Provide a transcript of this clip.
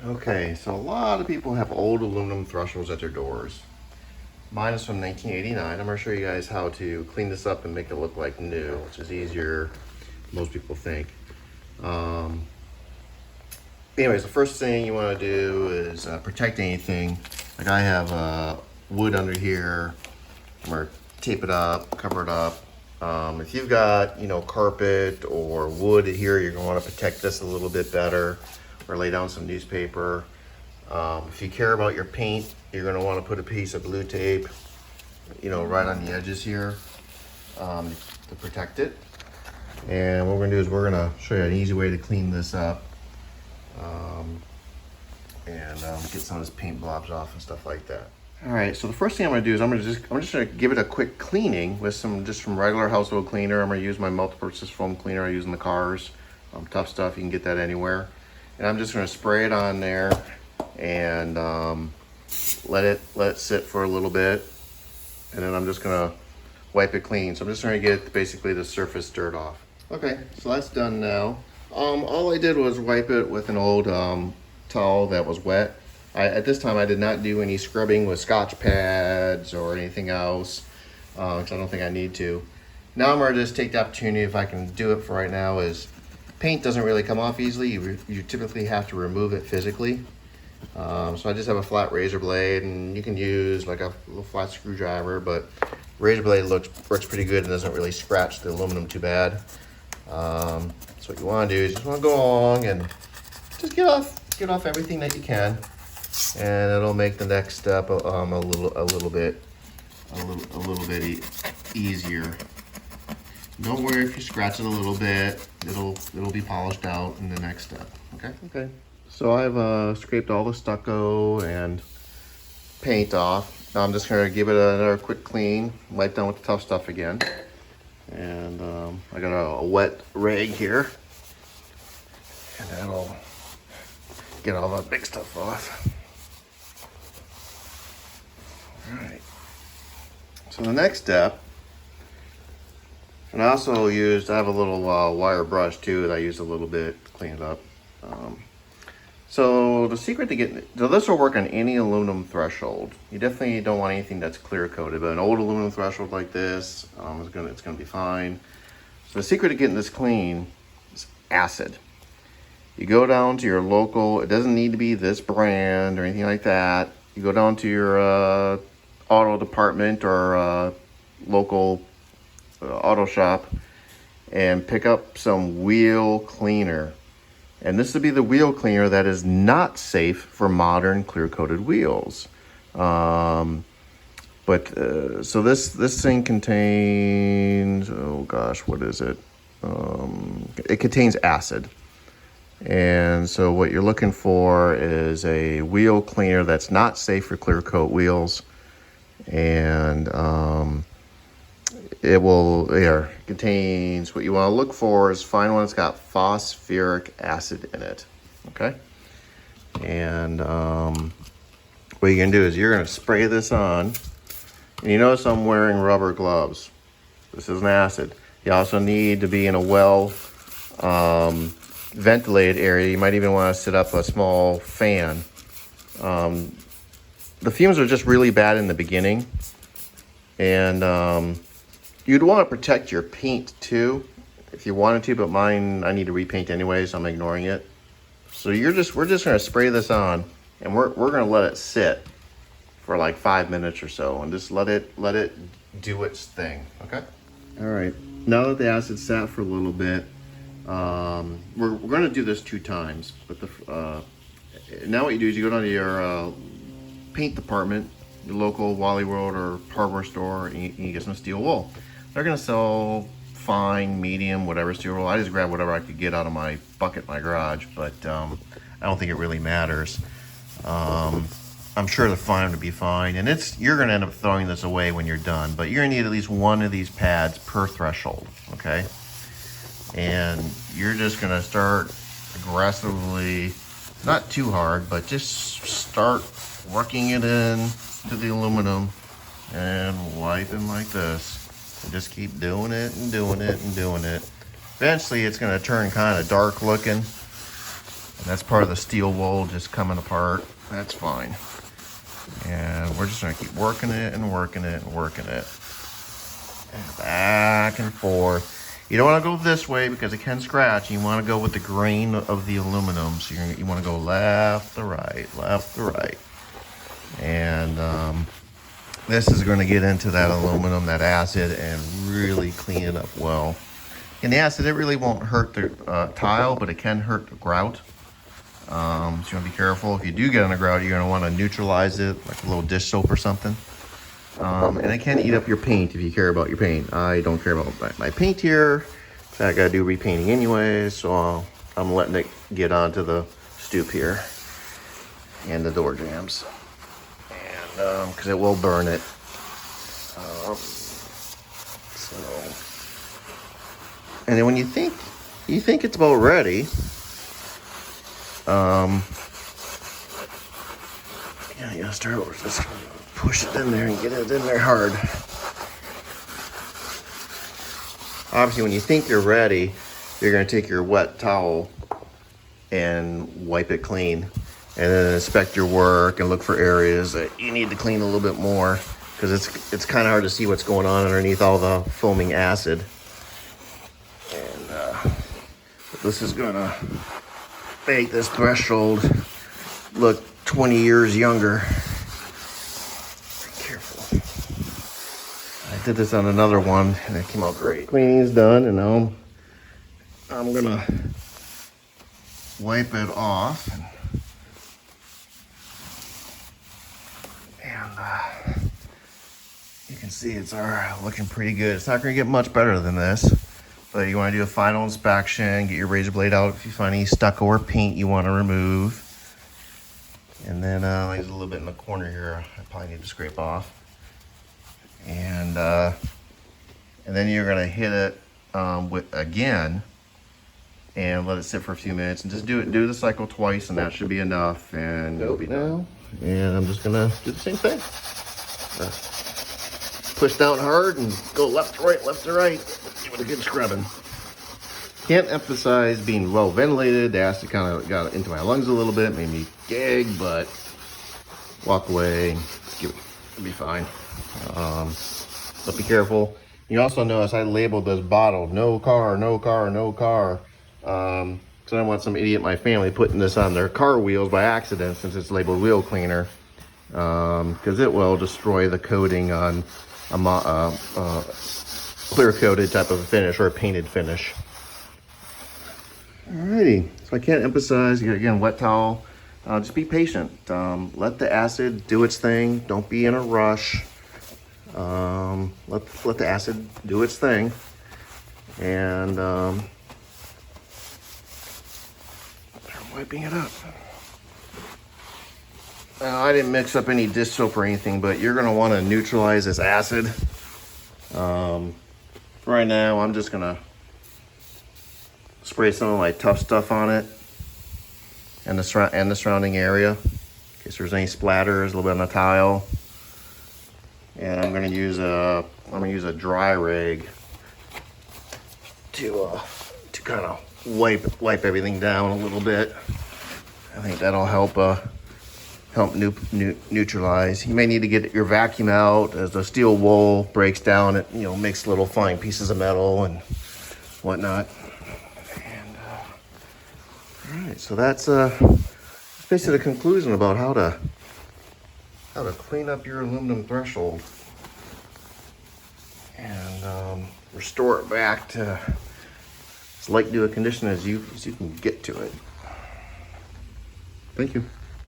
Okay, so a lot of people have old aluminum thresholds at their doors. Mine is from 1989. I'm gonna show you guys how to clean this up and make it look like new, which is easier than most people think. Um, Anyways, the first thing you wanna do is protect anything. Like I have wood under here. I'm gonna tape it up, cover it up. If you've got, carpet or wood here, you're gonna wanna protect this a little bit better, or lay down some newspaper. If you care about your paint, you're gonna wanna put a piece of blue tape, right on the edges here, to protect it. And what we're gonna do is we're gonna show you an easy way to clean this up. And get some of this paint blobs off and stuff like that. All right, so the first thing I'm gonna do is I'm just gonna give it a quick cleaning with some regular household cleaner. I'm gonna use my multi-purpose foam cleaner I use in the cars. Tough stuff, you can get that anywhere. And I'm just gonna spray it on there and let it sit for a little bit. And then I'm just gonna wipe it clean. So I'm just trying to get basically the surface dirt off. Okay, so that's done now. All I did was wipe it with an old towel that was wet. At this time I did not do any scrubbing with Scotch pads or anything else, because I don't think I need to. Now I'm gonna just take the opportunity, if I can do it for right now, is paint doesn't really come off easily. You typically have to remove it physically. So I just have a flat razor blade, and you can use like a little flat screwdriver, but razor blade works pretty good and doesn't really scratch the aluminum too bad. So what you want to do is just want to go along and just get off everything that you can, and it'll make the next step a little bit easier. Don't worry if you scratch it a little bit; it'll be polished out in the next step. Okay. Okay. So I've scraped all the stucco and paint off. Now I'm just gonna give it another quick clean, wipe down with the tough stuff again. And I got a wet rag here, and that'll get all that big stuff off. All right. So the next step, and I have a little wire brush too that I used a little bit to clean it up. So the secret to this will work on any aluminum threshold. You definitely don't want anything that's clear coated, but an old aluminum threshold like this, it's gonna be fine. So the secret to getting this clean is acid. You go down to your local, it doesn't need to be this brand or anything like that. You go down to your auto department or local auto shop and pick up some wheel cleaner. And this would be the wheel cleaner that is not safe for modern clear-coated wheels. So this thing contains, oh gosh, what is it? It contains acid. And so what you're looking for is a wheel cleaner that's not safe for clear coat wheels. And it contains, what you want to look for is find one that's got phosphoric acid in it. Okay. And what you're going to do is you're going to spray this on. And you notice I'm wearing rubber gloves. This is an acid. You also need to be in a well ventilated area. You might even want to set up a small fan. The fumes are just really bad in the beginning. And you'd want to protect your paint too, if you wanted to, but mine, I need to repaint anyway, so I'm ignoring it. So we're just going to spray this on, and we're going to let it sit for like 5 minutes or so, and just let it do its thing. Okay. All right. Now that the acid sat for a little bit, we're going to do this 2 times. But now what you do is you go down to your paint department, your local Wally World or hardware store, and you get some steel wool. They're gonna sell fine, medium, whatever steel wool. I just grabbed whatever I could get out of my bucket in my garage, but I don't think it really matters. I'm sure the fine would be fine, and you're gonna end up throwing this away when you're done, but you're gonna need at least one of these pads per threshold, okay? And you're just gonna start aggressively, not too hard, but just start working it in to the aluminum and wiping like this. And just keep doing it and doing it and doing it. Eventually it's going to turn kind of dark looking, And that's part of the steel wool just coming apart. That's fine. And we're just gonna keep working it and working it and working it. And back and forth. You don't want to go this way because it can scratch. You want to go with the grain of the aluminum. So you want to go left to right, left to right. And this is going to get into that aluminum, that acid, and really clean it up well. And the acid, it really won't hurt the tile, but it can hurt the grout. So you want to be careful. If you do get on the grout, you're going to want to neutralize it, like a little dish soap or something. And it can eat up your paint if you care about your paint. I don't care about my paint here. I gotta do repainting anyway, so I'm letting it get onto the stoop here and the door jambs, and because it will burn it. And then when you think it's about ready, yeah, you gotta start with just push it in there and get it in there hard. Obviously, when you think you're ready, you're going to take your wet towel and wipe it clean, and then inspect your work and look for areas that you need to clean a little bit more, because it's kind of hard to see what's going on underneath all the foaming acid. And this is going to make this threshold look 20 years younger. I did this on another one and it came out great. Cleaning is done, and now I'm gonna wipe it off. And you can see it's looking pretty good. It's not gonna get much better than this, but you wanna do a final inspection, get your razor blade out if you find any stucco or paint you wanna remove. And then there's a little bit in the corner here I probably need to scrape off. And then you're gonna hit it again and let it sit for a few minutes, and just do the cycle twice, and that should be enough, and you'll be done. And I'm just gonna do the same thing. Push down hard and go left to right, left to right. Give it a good scrubbing. Can't emphasize being well ventilated. The acid kind of got into my lungs a little bit, made me gag, but walk away, it'll be fine. But be careful. You also notice I labeled this bottle, no car, no car, no car. So I don't want some idiot in my family putting this on their car wheels by accident, since it's labeled wheel cleaner. Because it will destroy the coating on a clear coated type of a finish or a painted finish. Alrighty, so I can't emphasize, again, wet towel. Just be patient. Let the acid do its thing. Don't be in a rush. Let the acid do its thing, and I'm wiping it up. Now, I didn't mix up any dish soap or anything, but you're gonna want to neutralize this acid. Right now, I'm just gonna spray some of my tough stuff on it and the surrounding area, in case there's any splatters, a little bit on the tile. And I'm gonna use a dry rag to kind of wipe everything down a little bit. I think that'll help neutralize. You may need to get your vacuum out as the steel wool breaks down. It makes little fine pieces of metal and whatnot. And all right, so that's basically the conclusion about how to clean up your aluminum threshold and restore it back to as light to a condition as you can get to it. Thank you.